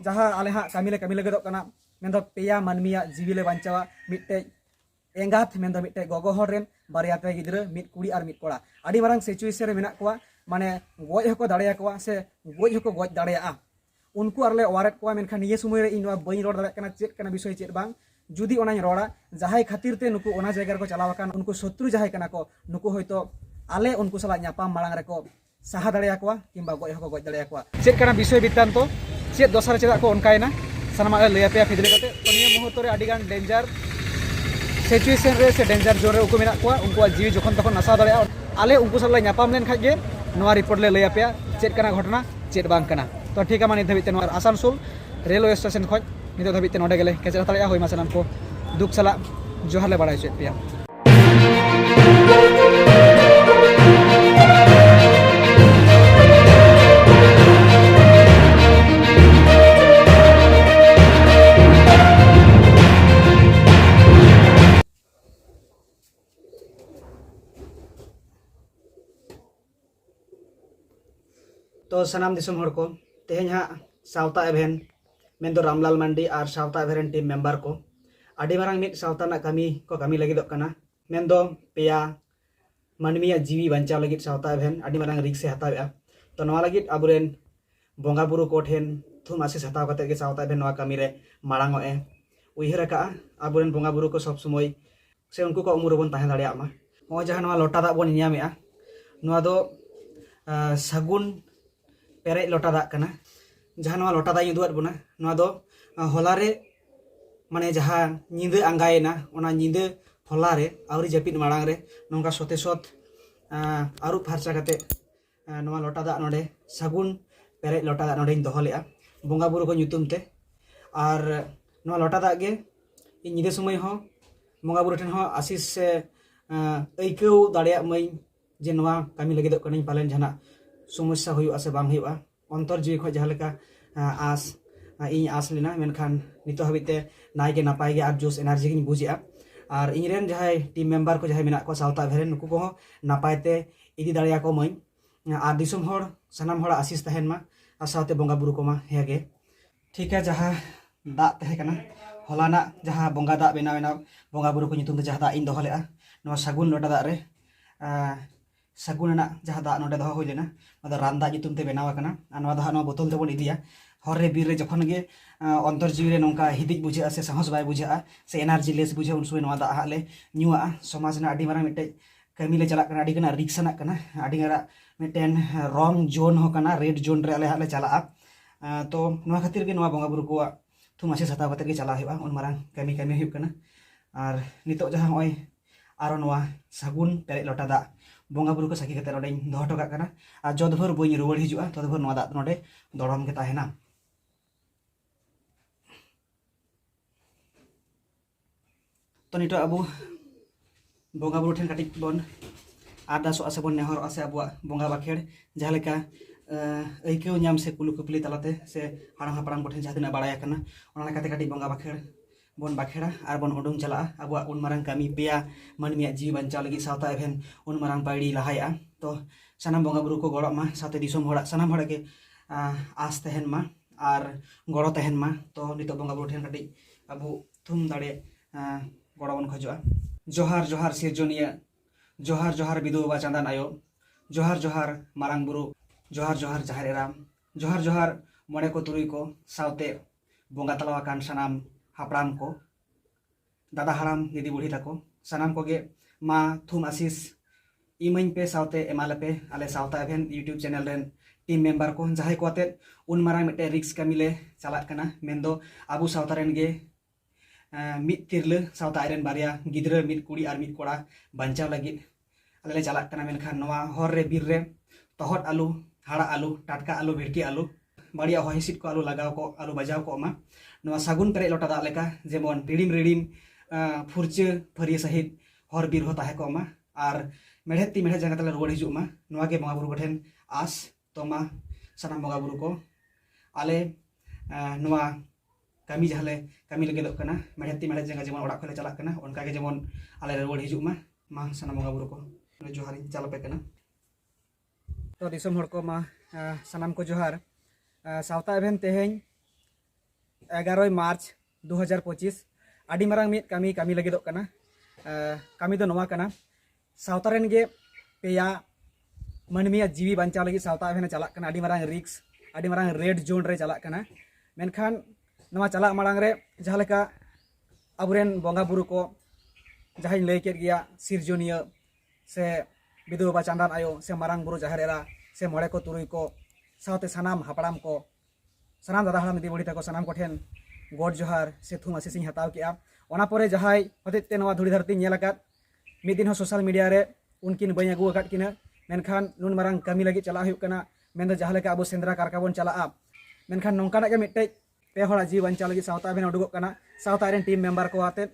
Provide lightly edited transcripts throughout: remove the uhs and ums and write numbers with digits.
जहाँ आले हाँ कमी लगदो कना मेंदो पेया मानमिया जीवी ले बांचावा मिट्टे एंगात मेंदो मिट्टे गोगो हर रेन बारिया पे गिद्रा मिट कुड़ी और मिट कोड़ा आदि मारंग सिचुएशन रे मेना कोआ माने गoj हको दाड़िया कोआ से गoj हको गoj दाड़िया उनको आरले वारेट कोआ मेनखान ये समय रे इनवा बई रोड दाड़े कना चेत कना विषय चेत बांग जुदी ओनाኝ रोड़ा जहाय खातिर ते नुकु ओना जायगा को चलाव कान उनको शत्रु जहाय कना को नुकु होयतो आले उनको सला न्यापाम मालांग रे को साहा दाड़िया कोआ किंबा गoj हको गoj दाड़िया कोआ चेत कना विषय बितान्तो चेत दोसर चेदा को उनकायना सानामा लैया पे फिदले कते तो निया मुहूर्त रे आडिगान डेंजर सिचुएशन रे से डेंजर जोर रे उनको मेना कोआ उनको जीवी जखन तखन नासा दाड़िया आले उनको सला न्यापाम लेन खाजे नोआ रिपोर्ट ले लैया पे चेत कना घटना चेत बांग कना तो ठीक है माने धबिते नोआ आसानसोल रेलवे स्टेशन खoj नितो धबिते नोडे गेले केचरा ताड़िया होय मा सानाम को दुख सला जोहार ले बाड़ाय चेत पेया तो सनाम दिसम हर को तेहें हाँ सावता एभेन मेंदो रामलाल मांडी और सावता एभेन टीम मेंबर को आडी मारांग मिट सावता ना कमी को कमी लगी कना मेंदो पेया मानमिया जीवी बंचाव लगी सावता एभेन आडी मारांग रिक्स से हतावेआ तो नवा लगी आबुरेन बोंगा बुरु को ठेन थुम आसीस हताव कते के सावता एभेन नवा कमी रे मारांगो ए उइहर का आबुरेन बोंगा बुरु को सब समय से उनको को उमुर बन ताहे दाड़िया मा हो जहां नवा लोटा दा बन न्यामेआ नवा दो सगुन पेरे लोटा दा कना जहां नवा लोटा दा युदुआत बुना नवा दो होलारे माने जहां निंदे आंगायना ओना निंदे होलारे आवरी जपित माड़ांग रे नोंका सोते सोत आरु फारसा कते नवा लोटा दा नोडे सगुन पेरे लोटा दा नोडे दोहो लेआ बोंगा बुरु को nyutum ते और नवा लोटा दा गे इन निदे समय हो बोंगा बुरु ठेन हो आशीष से ऐकौ दाड़िया मई जे नवा कामी लगे दो कनी पालन जहां समस्या हुआ से बांग हुआ अंतर जीवी खो जहां लेका आस इन आस लेना मेनखान नितो हबिते नाय के नापाय गे और जोश एनार्जी गिन बुझिया और इनरेन जहां टीम मेंबर को जहां मेना को सावता भेरेन नुकु को नापायते इदी दाड़िया को मई और दिसम होड़ सनाम होड़ आशीष तहेन मा और सावते बोंगा बुरु को मा हेगे ठीक है जहां दा तहे कना हलाना जहां बोंगा दा बेना बोंगा बुरु को नितुम जहां दा इन दोहो लेआ नवा सगुन लोटा दा रे सगुन जहां दा नोडे दोहो होइलेना अदा रांदा नितुम ते बेनावा कना अनवा दा नो बोतल तेबन इदिया हर रे बीर रे जखन गे अंतर जीवी रे नोंका हिदिक बुझा से साहस बाय बुझा से एनर्जी लेस बुझा उन समय नवा दा हाले न्युआ समाज ना आडी मारा मिटे कमी ले चला कना आडी कना रिक्स ना कना आडी गरा मिटेन रॉन्ग जोन हो कना रेड जोन रे आले हाले चला तो नवा खातिर के नवा बोंगा बुरु को थुमासे सता बाते के चला हेबा उन मारा कमी हुई कना और नितो जहां होय आरो नवा सगुन पेरे लोटा दा बोंगा बुरु को साकी कते नोडे दोहो टका कना और जदभर बई रुवाड़ हिजुआ तदभर नवा दा नोडे दड़म के ताहेना तो नितो अबु बोंगा बुरु ठेन काटी बन आरदास आसे बन नेहर आसे अबुआ बोंगा बाखेड़ जहां लेका ऐकौ न्याम से कुलु कुपली तलाते से हाड़ा हापड़ाम को ठेन जहां तिना बाड़ाय कना ओना लेकाते काटी बोंगा बाखेड़ बन बाखेड़ा और बन उडुंग चला अब उन मारंग कमी पेया मानमिया जीवी बंचाव लगी सावता एभेन उन मारंग पाइडी लहाया तो सानाम बोंगा बुरु को गड़ो मा साथे दिसोम होड़ा सानाम होड़ा के आस तहेन मा और गड़ो तहेन मा तो नितो बोंगा बुरु ठेन काटी अबु थुम दाड़े गड़ो बन खोजोआ जोहार जोहार सिरजोनिया जोहार जोहार बिदुबा चांदान आयो जोहार जोहार मारंग बुरु जोहार जोहार जाहेर एराम जोहार जोहार मोड़े को तुरुई को सावते बोंगा तलावा कान सानाम हापड़ाम को दादा हाराम दीदी बुढ़ी तको सानाम को गे मा थुम आशीष इमन पे सावते एमाले पे आले सावता एभेन यूट्यूब चैनल रेन टीम मेंबर को जहां को आते उन मारा मिटे रिक्स कमी ले चला कना मेंदो आबू सावता रेन गे मिट तिरले सावता आयरन बारिया गिद्रा मिट कुड़ी और मिट कोड़ा बंचाव लगी आले चला कना मेनखान नवा हर रे बीर रे तहट आलू हाड़ा आलू टाटका आलू भिड़की आलू बाड़िया हॉहिसिट को आलू लगाव को आलू बजाव को मा नवा सगुन पेरे लोटा दा लेका जेमन रिडिम रिडिम फुरचे फरिया सहित हर बीर हो ताहे को मा और मेढ़ेती मेढ़े जगह तले रुवाड़ हिजुमा नवा के बोंगा बुरु को ठेन आस तो मा सानाम बोंगा बुरु को आले नवा कमी जहाले कमी लगे दो कना मेढ़ेती मेढ़े जगह जेमन ओड़ा खले चला कना उनका के जेमन आले रुवाड़ हिजुमा मा सानाम बोंगा बुरु को जोहारी चलापे कना तो दिसम हर को मा सानाम को जोहार सावता एभेन तेहें 11 मार्च 2025 आदि मारांग मित कमी लगिदोग कना कमी दो नोवा कना सावता रेन गे पेया मनमिया जीवी बांचा लगी सावता एवेन चला कना आदि मारांग रिक्स आदि मारांग रेड जोन रे चला कना मेनखान नोवा चला मारांग रे जहां लेका अबुरेन बोंगा बुरु को जहां लय केद गया सिरजोनिया से बिदु बाबा चांदान आयो से मारांग बुरु जाहेर एरा से मोड़े को तुरुई को सावते सनाम हापड़ाम को सनाम दादा हाड़ाम दी बड़ी तको सनाम को ठेन गोड जोहार से थुम आसीसिंग हताव के ओना परे जहां हतेते नवा धुड़ी धरती नेलाकात मिद दिन हो सोशल मीडिया रे उनकिन बई अगु अकात किना मेनखान नुन मारांग कमी लगी चला हुई कना मेन जहां लेका अब सेंद्रा कारका बन चला मेनखान नौकाना के मिट्टे पे हड़ा जीव बांचा लगी सावता बेन उडुगो कना सावता रेन टीम मेंबर को आते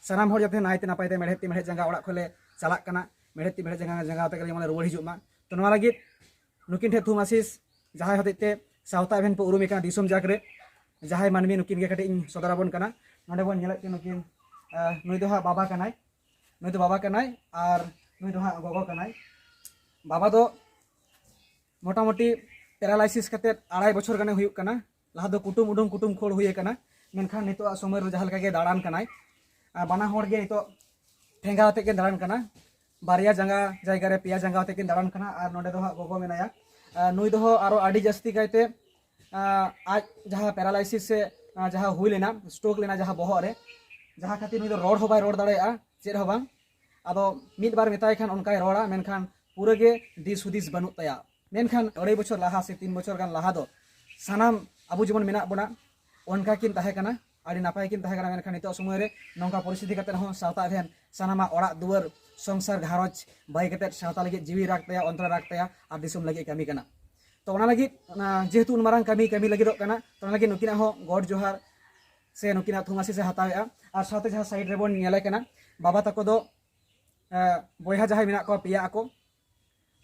सनाम हर जाते नायते नापायते मेढ़े जंगा ओड़ा खोले चला कना मेढ़े जंगा ते माने रुवाड़ हिजुमा तो नवा लगी नुकिन ठे थुम आसीस जहां हतेते सावता बेन पे उरुमी कना दिसुम जाकरे जहां मानमी नुकिन गे कटे सदरा बन कना नोडे बन नेलत के नुकिन नुई दो हा बाबा कनाय नुई दो बाबा कनाय और नुई दो हा गोगो कनाय बाबा दो मोटामुटी पैरालाइसिस कते 2.5 बछर गाने हुयुक कना लहा दो कुटुम खोड़ हुए कना मेनखान नितो समय जहां लेका गे दाड़ान कनाय बाना होड़ गे नितो ठेंगा आते के दाड़ान कना बारिया जंगा जायगा रे पेया जंगा आते के दाड़ान कना और नोडे दो हा गोगो मेनाया नुई दो आरो आडी जास्ती कायते आज जहां पैरालाइसिस से जहां हुई लेना स्ट्रोक लेना जहां बहर रे जहां खातिर नुई दो रोड हो बाय रोड दाड़ेया चेद हो बांग आदो मिद बार मेताय खान उनकाय रोड़ा मेनखान पूरे गे दिस हुदिस बनु तया मेनखान 2.5 बछर लाहा से 3 बछर गान लाहा दो सानाम अबु जीवन मेना बना उनका किन ताहे कना आदि नापाय किन ताहे कना मेनखान नितो समय रे नौका परिस्थिति कते हो सावता भेन सानामा ओड़ा दुवर संसार घारज बाय कते सावता लगे जीवी राख तया अंतर राख तया और दिसुम लगे कमी कना तो ओना लगी जेहेतु उन मारांग कमी लगी दो कना तो ओना लगी नुकिना हो गॉड जोहार से नुकिना थुमासी से हतावेआ और साथे जहां साइड रे बोन नेले कना बाबा तको दो बयहा जहां मेना को पिया को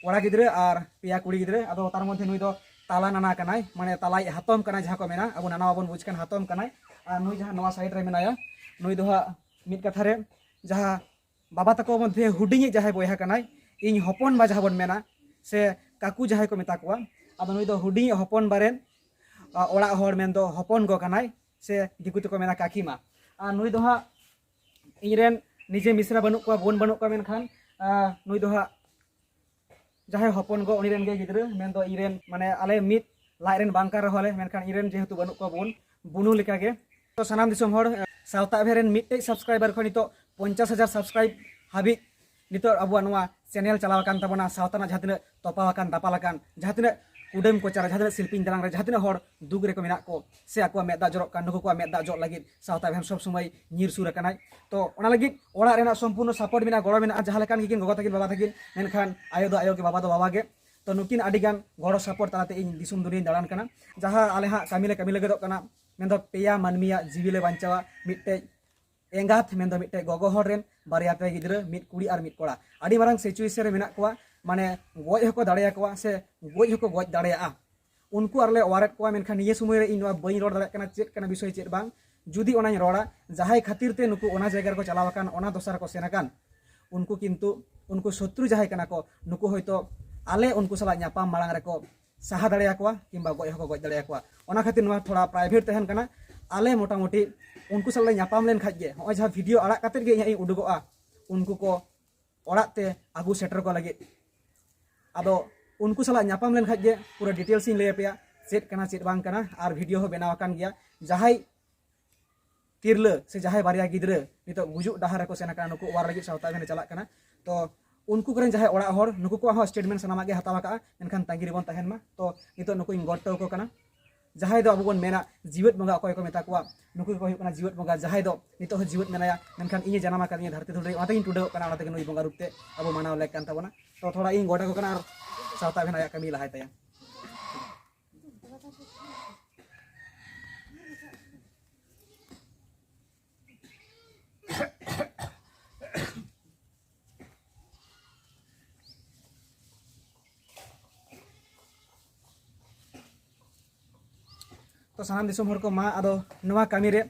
ओड़ा गिद्रे और पिया कुड़ी गिद्रे आदो तार मध्ये नुई दो ताला नाना कनाय माने तालाई हातम कनाय जहां को मेना अब नाना बन बुझ कन हातम कनाय और नुई जहां नवा साइड रे मेनाया नुई दो मिद कथा रे जहां बाबा तको मध्ये हुडिंग जहां बयहा कनाय इन हपन बा जहां बन मेना से काकू जहां को मेता को आदो नुई दो हुडिंग हपन बारेन ओड़ा होड़ मेन दो हपन गो कनाय से दिकु तको मेना काकीमा और नुई दो इरेन निजे मिश्रा बनू को बोन बनू को मेनखान नुई दो जहां हपन गो उनीरेन गे गिद्रे मेन दो इरेन माने आले मित लाइरेन बांकार रहले मेनखान इरेन जेहेतु बनू को बोन बुनु लेका गे तो सनाम दिसम हर सावता भेरेन मिटे सब्सक्राइबर को नितो 50,000 सब्सक्राइब हाबि नितो अबुआ नवा चैनल चलाव कान तबना सावताना जहातिना तोपावाकान दापालाकान जहातिना कुडम को चारा जहातिना शिल्पिन दलांग रे जहातिना हर दुग रे को मेना को से आको मेदा जरक कान नुको को मेदा जक लागि सावता भेन सब समय निर सुर कनाय तो ओना लागि ओड़ा रेना संपूर्ण सपोर्ट मेना गड़ो मेना जहां लेकान गिन गोगो तकिन बाबा तकिन मेनखान आयो दो आयो के बाबा दो बाबा गे तो नुकिन आडिगान गड़ो सपोर्ट ताते इन दिसुम दुनिया दाड़ान कना जहां आले हा कमी लगे दो कना मेन दो पेया मानमिया जीविले बांचावा मिटे एंगात मेन दो मिटे गोगो हर रेन बारिया पे गिद्रे मिट कुड़ी और मिट कोड़ा आडी मारांग सिचुएशन रे मेना कोआ माने गoj हको दाड़ेया कोआ से गoj हको गoj दाड़ेया उनको आरले वारेट कोआ मेनखान निये समय रे इन बई रोड दाड़े कना चेक कना विषय चेक बांग जुदी ओनाኝ रोड़ा जहाय खातिर ते नुकु ओना जायगा को चलावाकान ओना दोसर को सेनाकान उनको किंतु उनको शत्रु जहाय कना को नुकु होयतो आले उनको सला न्यापाम मालांग रे को साहा दाड़ेया कोआ किंबा गoj हको गoj दाड़ेया कोआ ओना खातिर नवा थोड़ा प्राइवेट तहन कना आले मोटामुटी उनको सला न्यापाम लेन खाज गे होय जहां वीडियो आड़ा काते गे इ उडुगोआ उनको को ओड़ाते आगु सेटर को लगे आदो उनको सला न्यापाम लेन खाज गे पूरा डिटेल्स इन लय पेया चेक कना चेक बांग कना और वीडियो हो बनाव कान गया जहाय तिरले से जहाय बारिया गिद्रे नितो गुजुक डाहार को सेना कना नुकु वार लगी सावता भेन चला कना तो उनको करेन जहाय ओड़ा हर नुकु को हो स्टेटमेंट सनामा गे हतावा का मेनखान तांगी रिबन तहन मा तो नितो नुकु इन गटो को कना जहाय दो अबुबन मेना जीवत बंगा अकय को मेता कोआ नुकु को हुकना जीवत बंगा जहाय दो नितो हो जीवत मेनाया मेनखान इnye जनामा का धरती धुड़ी ओते इन टुडे कना ओते नुई बंगा रूपते अब मानाव लेक कान तबना तो थोड़ा इन गोटा को कना सावता भेन आया कमी लहाय तया तो सानाम दिसम हर को मा आदो नवा कमी रे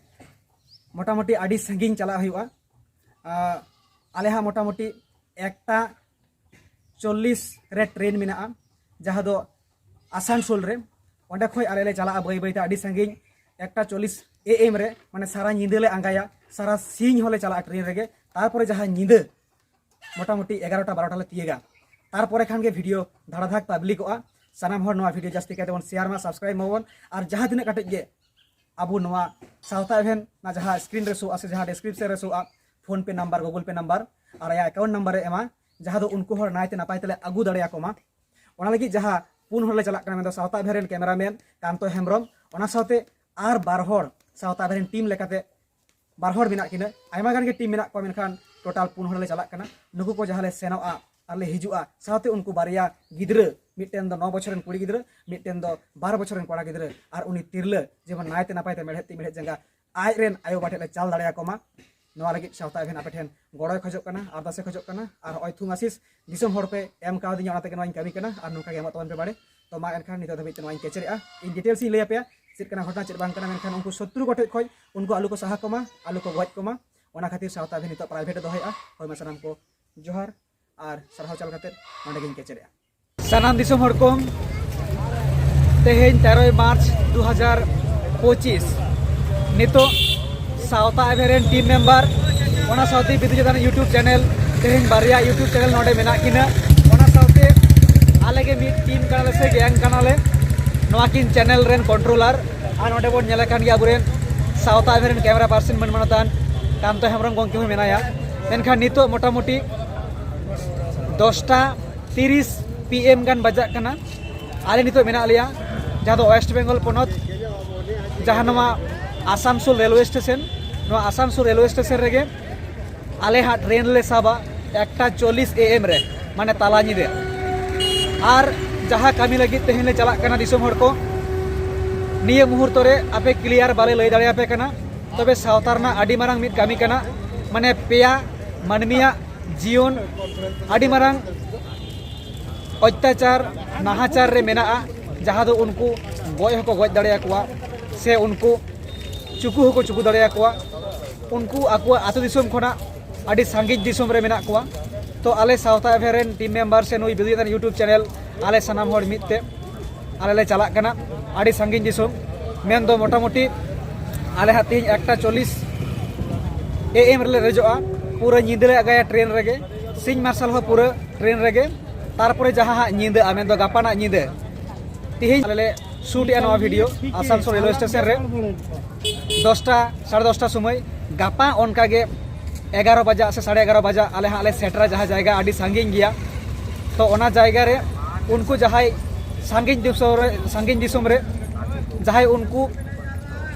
मोटामुटी आडी संगिन चला हुआ आले हा मोटामुटी 1:40 रे ट्रेन मेना जहां दो आसानसोल रे ओंडे खोय आले ले चला बई बई ते आडी संगिन 1:40 AM रे माने सारा ᱧᱤᱫᱟᱹ ले आंगाया सारा सिंह होले चला ट्रेन रेगे तारपरे जहाँ ᱧᱤᱫᱟᱹ मोटामुटी 11टा-12टा ले तियेगा तारपरे खान के वीडियो धड़ाधक पब्लिकआ सानाम हर नवा वीडियो जास्ती कहते शेयर मा सब्सक्राइब माबन और जहाँ तिना कटे गे अब नवा सावता इवेंट ना जहाँ स्क्रीन रे शो आसे जहाँ डिस्क्रिप्शन रे शो फोन पे नंबर गूगल पे नंबर और या अकाउंट नंबर रे एमा जहाँ दो उनको हर नायते नापाय तले आगू दड़िया को मा ओना लगी जहाँ पुन हर ले चला कना मेदो सावता इवेंट कैमरामैन कांतो हेम्ब्रम ओना सावते आर 12 हर सावता इवेंट टीम लेकाते 12 हर बिना किने आयमा गान के टीम मेना को मेनखान टोटल पुन हर ले चला कना नुकु को जहाँ ले सेनोआ आले हिजुआ सावते उनको बारिया गिद्र मिटेन दो 9 बछरन कुड़ी गिद्र मिटेन दो 12 बछरन कोड़ा गिद्र और उनी तिरले जेबन नायते नापायते मेढ़े जंगा आय रेन आयो बाटे ले चाल दाड़िया को मा नवा लगी सावता इवेंट आपे ठेन गड़ोय खजोक कना आरदासे खजोक कना और ओय थुमासिस दिसम हर पे एम कावदी ओनाते के नवाइन कमी कना और नुका के एमा तवन पे बाड़े तो मा एनखान नितो धबित नवाइन केचरेआ इन डिटेल्स इन लैया पे चेक कना घटना चेक बांग कना मेनखान उनको शत्रु गोटे खय उनको आलू को साहा कोमा आलू को गज कोमा ओना खातिर सावता इवेंट नितो प्राइवेट दोहयआ होय मा सनाम को जोहार और सरहाव चाल खातिर नोंडे गिन केचरेआ सनाम दिसम हर को तेहेन 13 मार्च 2025 नितो सावता इवेंट टीम मेंबर ओना सावते बिदु जदान यूट्यूब चैनल तेहेन बारिया यूट्यूब चैनल नोंडे मेना किना ओना सावते आले के मिड टीम कानाले से गैंग कानाले नोआ किन चैनल रेन कंट्रोलर आ नोंडे बोन नेला कान गिया बुरेन सावता इवेंट कैमरा पर्सन मन मनतान कांतो हेम्ब्रम गंके हो मेनाया मेनखान नितो मोटामुटी 10:30 PM गान बजाक कना आले नितो मेना लिया जहाँ दो वेस्ट बेंगल पनत जहाँ नोआ आसामसोल रेलवे स्टेशन नोआ आसामसोल रेलवे स्टेशन रेगे आले हाँ ट्रेन ले साबा 1:40 AM रे माने ताला ᱧᱤᱫᱟᱹ और जहाँ कमी लगी तेहेन ले चला कना दिसोम हर को निये मुहूर्त रे आपे क्लियर बाले लई दाड़िया पे कना तबे सावता रना आडी मारांग मिद कमी कना माने पेया मानमिया जीवन आडी मारांग अत्याचार नाहाचार रे मेना जहाँ दो उनको गज होको गज दाड़िया कुआ से उनको चुकू होको चुकू दाड़िया कुआ उनको आकुआ आतु दिसोम खोना आडी सांगिज दिसोम रे मेना कुआ तो आले सावता इवेंट टीम मेंबर से नुई बिदु यूट्यूब चैनल आले सनाम हर मिदते आले ले चला कना आडी सांगिज दिसोम मेन दो मोटामुटी आले हा तीन 1:40 AM रे रेजोआ पूरा ᱧᱤᱫᱟᱹ ले आगाया ट्रेन रेगे सिंह मार्शल हो पूरा ट्रेन रेगे तारपरे जहाँ हाँ ᱧᱤᱫᱟᱹ आमेन दो गापाना ᱧᱤᱫᱟᱹ तिहिन आले शूट या नवा वीडियो आसानसोल रेलवे स्टेशन रे 10टा 10:30 समय गापा उनका गे 11 बजा से 11:30 बजा आले हाँ आले सेटरा जहाँ जाएगा आडी सांगिन गया तो ओना जायगा रे उनको जहाँ सांगिन दिसोम रे जहाँ उनको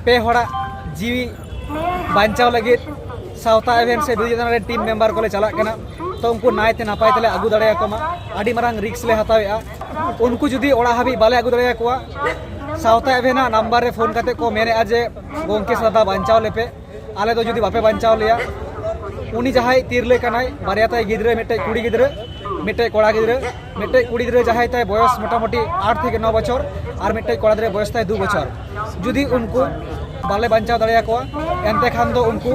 पे हड़ा जीवी बांचाव लगे सावता इवेंट से बिदु टीम मेंबर को ले चला कना तो उनको नायते नापाय तले आगू दाड़िया को मा आडी मारांग रिक्स ले हतावेआ उनको जुदी ओड़ा हाबी बाले आगू दाड़िया को सावता इवेंट नंबर रे फोन करते को मेने आज गोंके सदा बांचाव लेपे आले तो जुदी बापे बांचाव लिया उनी जहाँ तिरले कनाय बारिया ताय गिद्रे मिटे कुड़ी गिद्रे मिटे कोड़ा गिद्रे मिटे कुड़ी गिद्रे जहाँ ताय बयस मोटामुटी 8 থেকে 9 बछर और मिटे कोड़ा गिद्रे बयस ताय 2 बछर जुदी उनको बाले बांचाव दाड़िया को एनते खान दो उनको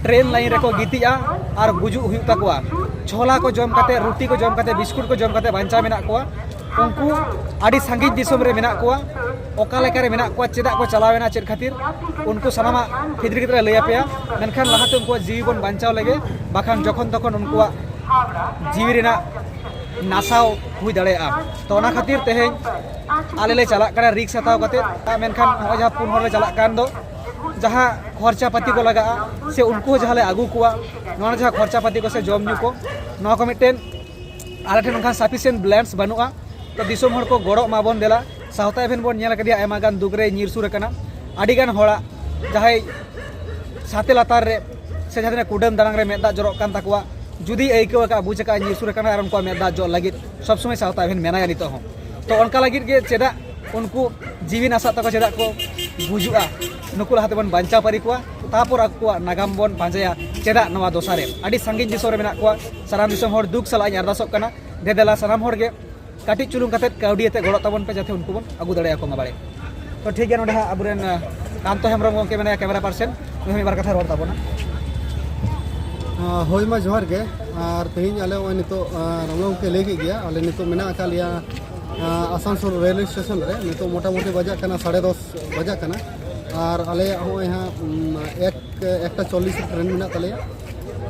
ट्रेन लाइन रे को गितिया और गुजु हुई तकवा छोला को जम करते रोटी को जम करते बिस्कुट को जम करते बांचा मेना को उनको आडी सांगिज दिसोम रे मेना को ओका लेका रे मेना को चेदा को चलावेना चेद खातिर उनको सनामा फिद्री गिद्रे लैया पेया मेनखान लाहाते उनको जीवन बांचाव लगे बाखान जखन तखन उनको जीवी रेना नासाव हुई दाड़ेया तो ओना खातिर तेहेन आले ले चला कना रिक्स हताव कते मेनखान जहाँ पुन हर ले चला कान दो जहाँ खर्चा पाती को लगा से उनको जहाँ ले आगू कुआ नोना जहाँ खर्चा पाती को से जम न्यू को नोआ को मिटेन आले ठेन उनका सफिशिएंट बैलेंस बनुआ तो दिसोम हर को गड़ो माबन देला सावता इवेंट बोन नेला कदिया आयमा गान दुगरे निरसुर कना आडी गान होड़ा जहाँ साथे लातार रे से जहाँ कुडम दानांग रे मेदा जरक कान ताकुआ जुदी आइको का बुझका निरसुर कना और उनको मेदा जो लगी सब समय सावता इवेंट मेनाया नितो हो तो उनका लगी के चेदा उनको जीवी नासा तक चेदा को बुजुआ नुकु लाहाते बन बांचा पारी को तापर आकुआ नागाम बन पांजाया चेदा नवा दोसारे आडी सांगिन दिसोम रे मेना को साराम दिसोम हर दुख सला अरदासोग कना देदेला साराम हर गे काटी चुलुंग कते काउडीते गड़ो तबन पे जाते उनको बन आगू दाड़िया को माबाड़े तो ठीक है नोडे अबुरेन कांतो हेम्ब्रम गंके मेना कैमरा पर्सन उनी बार कथा रोड ताबोना होय मा जोहार के और तेहिं आले ओय नितो रमलो के लेके गया आले नितो मेना आकालिया आसानसोल रेलवे स्टेशन रे नितो मोटा मोटी बजा कना 10:30 बजा कना और आले होय हाँ एक 40 ट्रेन मेना तलेया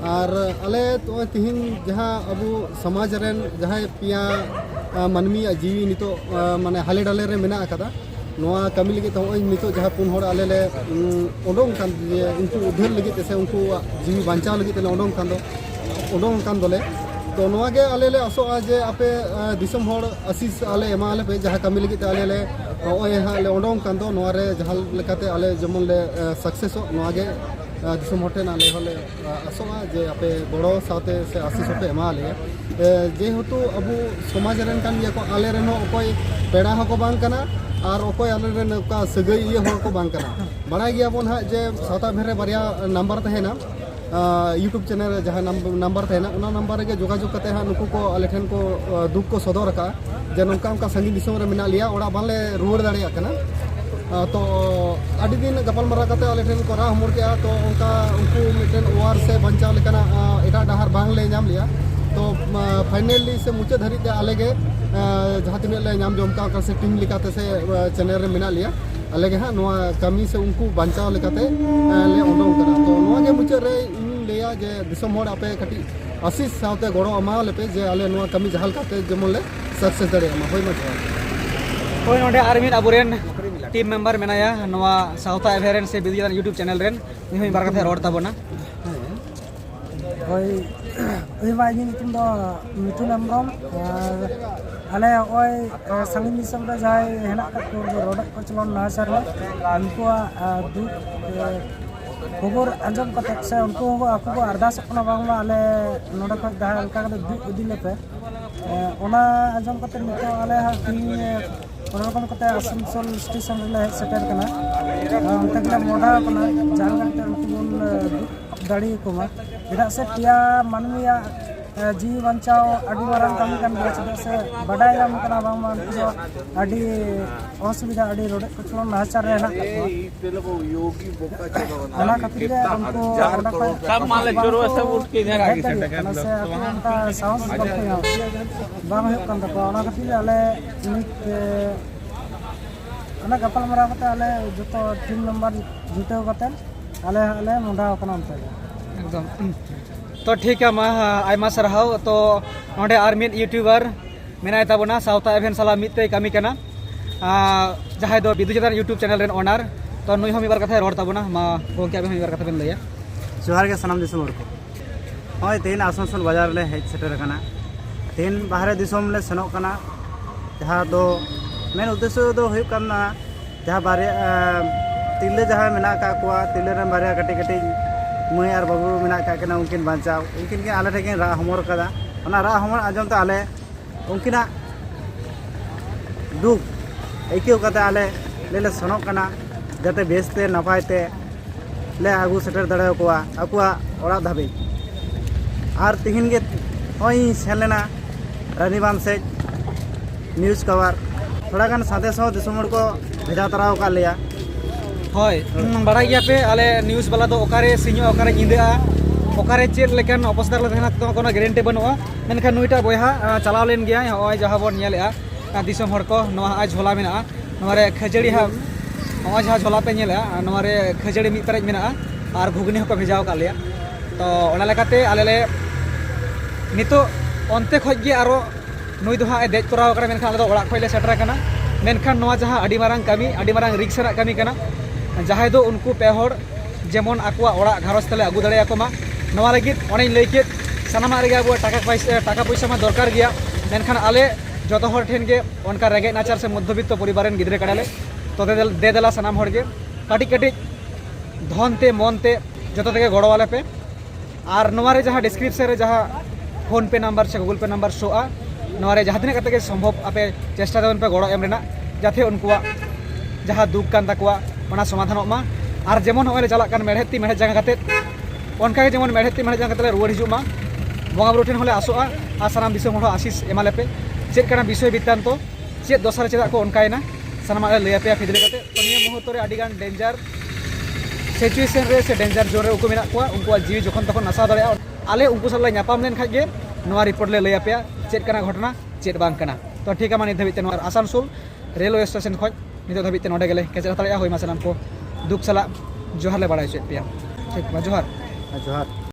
और आले तो तिहिन जहाँ अबू समाज रेन जहाँ पिया मानमी जीवी नितो माने हाले डाले रे मेना अकादा नोआ कमी लगे तो नितो जहाँ पुन होड़ आले ले ओडोंग कान जे उनको उधर लगे तैसे उनको जीवी बांचाव लगे तेले ओडोंग कान दोले तो नोआ के आले ले असो जे आपे दिसम होड़ आशीष आले एमा आले पे जहाँ कमी लगे ते आले ले ओए हाँ ले ओडोंग कान दो नोआ रे जहाँ लेकाते आले जमन ले सक्सेस हो नोआ के दिसम होटे ना ले होले असो जे आपे बड़ो साथे से आशीष होटे एमा आले जेहेतु अबू समाज रेन कान ये को आले रेन हो कोई पेड़ा हो को बांग कना और अकोय आले रेन का सगई ये हो को बांग कना बड़ा गया बोन हा जे साता भेरे बारिया नंबर तहेना यूट्यूब चैनल जहाँ नंबर तहेना उना नंबर रे जोगाजोग कते हा नुकु को आले ठेन को दुख को सदर का जे नोंका उनका संगी दिसम रे मेना लिया ओड़ा बाले रुवाड़ दाड़िया कना तो अड़ी दिन गपल मरा कते आले ठेन को रा हमर के तो उनका उनको मिटन ओआर से बंचाव लेकना एटा डहार बांग ले नाम लिया तो फाइनली से मुचे धरी ते आले के जहाँ तीन ले नाम जमका से टीम लिकाते से चैनल रे मेना लिया आले के हाँ नोआ कमी से उनको बंचाव लेकाते ले ओडों करा तो नोआ के मुचे रे लिया जे दिसम होड़ आपे कटी आशीष सावते गड़ो अमा लेपे जे आले नोआ कमी जहाल काते जमन ले सक्सेस दरे अमा होय मत होय नोडे आरमिन अबुरेन टीम मेंबर मेनाया नोआ साउथा एवेरेन से बिदिया यूट्यूब चैनल रेन निहोय बार कथे रोड ताबोना होय ओय बाजी नितुम दो मिठुन अमरम और आले ओय संगीन दिसम रे जाय हेना का को रोड को चलन नासर में उनको दुख खबर अंजम कते से उनको आपको को अरदास अपना बांगला आले नोडे को दा हल्का का दुख इदी लेपे ओना अंजम कते नितो आले हा रकम कते आसनसोल स्टेशन रे सेटर कना अंत के मोडा कना जान करते उनको दाड़ी को मा एडा से पिया मानमिया जीव बंचाव अडी मारन कमी कन चदा से बडाय राम कना बांग मान को अडी असुविधा अडी रोड कुचलो नाचार रे ना योगी बोका चलो ना खातिर उनको सब माले जोरो सब उठ के इधर आगे सेट कर से अपना साहस करते हैं बांग हो कन तो ना खातिर आले निक ana gapal mara kate ale joto team member जुटे कते आले आले मुंडा कना अंते एकदम तो ठीक है मा आयमा सरहाव तो नोडे आर्मिन यूट्यूबर मेनाय ताबोना साउथा एवेन साला मिते कमी कना जहाय दो बिदु चेतन यूट्यूब चैनल रेन ओनर तो नुई हम इबार कथा रोड ताबोना मा गोंके अबे हम इबार कथा बेन लया जोहार के सनाम दिसम को होय तेन आसनसोल बाजार ले हेज सेटर कना तेन बाहरे दिसम ले सनोक कना जहाँ दो मेन उद्देश्य दो हुयुक कना जहाँ बारे तिले जहाँ मेना का कुआ तिले रे बारे कटी कटी मई और बाबू मेना का कना उनकिन बांचाव उनकिन के आले ठेके रा हमर कदा ओना रा हमर आजम तो आले उनकिना दुख ऐक्यव कते आले ले सनोक कना जाते बेसते नपायते ले आगू सेटर दड़े कोआ आकुआ ओड़ा धाबी और तिहिन के होई सेन लेना रानीबांध से न्यूज़ कवर थोड़ा गान साथे सौ दिसम को भेजा तराव का लिया होय बड़ा गया पे आले न्यूज़ वाला दो ओकारे सिño ओकारे निंदा ओकारे चेत लेकन अवस्था ले तहना तो कोनो गारंटी बनुआ मेनखान नुइटा बयहा चलाव लेन गया होय जहां बोन नेलेआ दिसम हर को नोआ आज झोला मेना नोरे खजड़ी हा होय जहां झोला पे नेलेआ नोरे खजड़ी मी पेरेज मेना और घुगनी को भेजाव का लिया तो ओना लेकाते आले ले नितो onte khoj ge aro nui do ha e dej toraw kara menkan ale do orak khoi le setra kana menkan noa jaha adi marang kami adi marang risk ra kami kana jahay do unku pehor jemon akwa orak gharos tale agu dare ako ma noa lagit onai leikit sanama rege abu taka paisa ma dorkar gya menkan ale joto hor then ge onka rege nachar se madhyobitto poribaren gidre kadale to de dela sanam hor ge kati kati dhonte monte joto teke godo wale pe ar noa re jaha description re jaha phone पे number से Google पे number शोआ नोरे जहाँ तीन कते संभव आपे चेष्टा देवन पे गड़ो एम रेना जाते उनकुआ जहाँ दुख कान ताकुआ ओना समाधान मा और जेमन होले चला कान मेढ़ेती मेढ़े जगह कते उनका के जेमन मेढ़ेती मेढ़े जगह कते रुवाड़ हिजुमा बंगा बुरु ठेन होले आसोआ आ सानाम दिसम होड़ आशीष एमाले पे चेक काना विषय बितान्तो चेक दोसर चेदा को उनकायना सानाम लैया पे फिदले कते तो निया मुहूर्त रे आडी गान डेंजर सिचुएशन रे से डेंजर जोन रे उनको मेना कुआ उनको जीव जखन तखन नसा दाड़े आले उनको साला नापाम लेन खाजे नोआ रिपोर्ट ले लैया पे चेक कना घटना चेक बांग कना तो ठीक है मा नित धाबिते नोआ आसानसोल रेलवे स्टेशन खoj नित धाबिते नोडे गेले केचरा तळेया होय मा सानाम को दुख साला जोहार ले बड़ा पे ठीक जोहार जोहार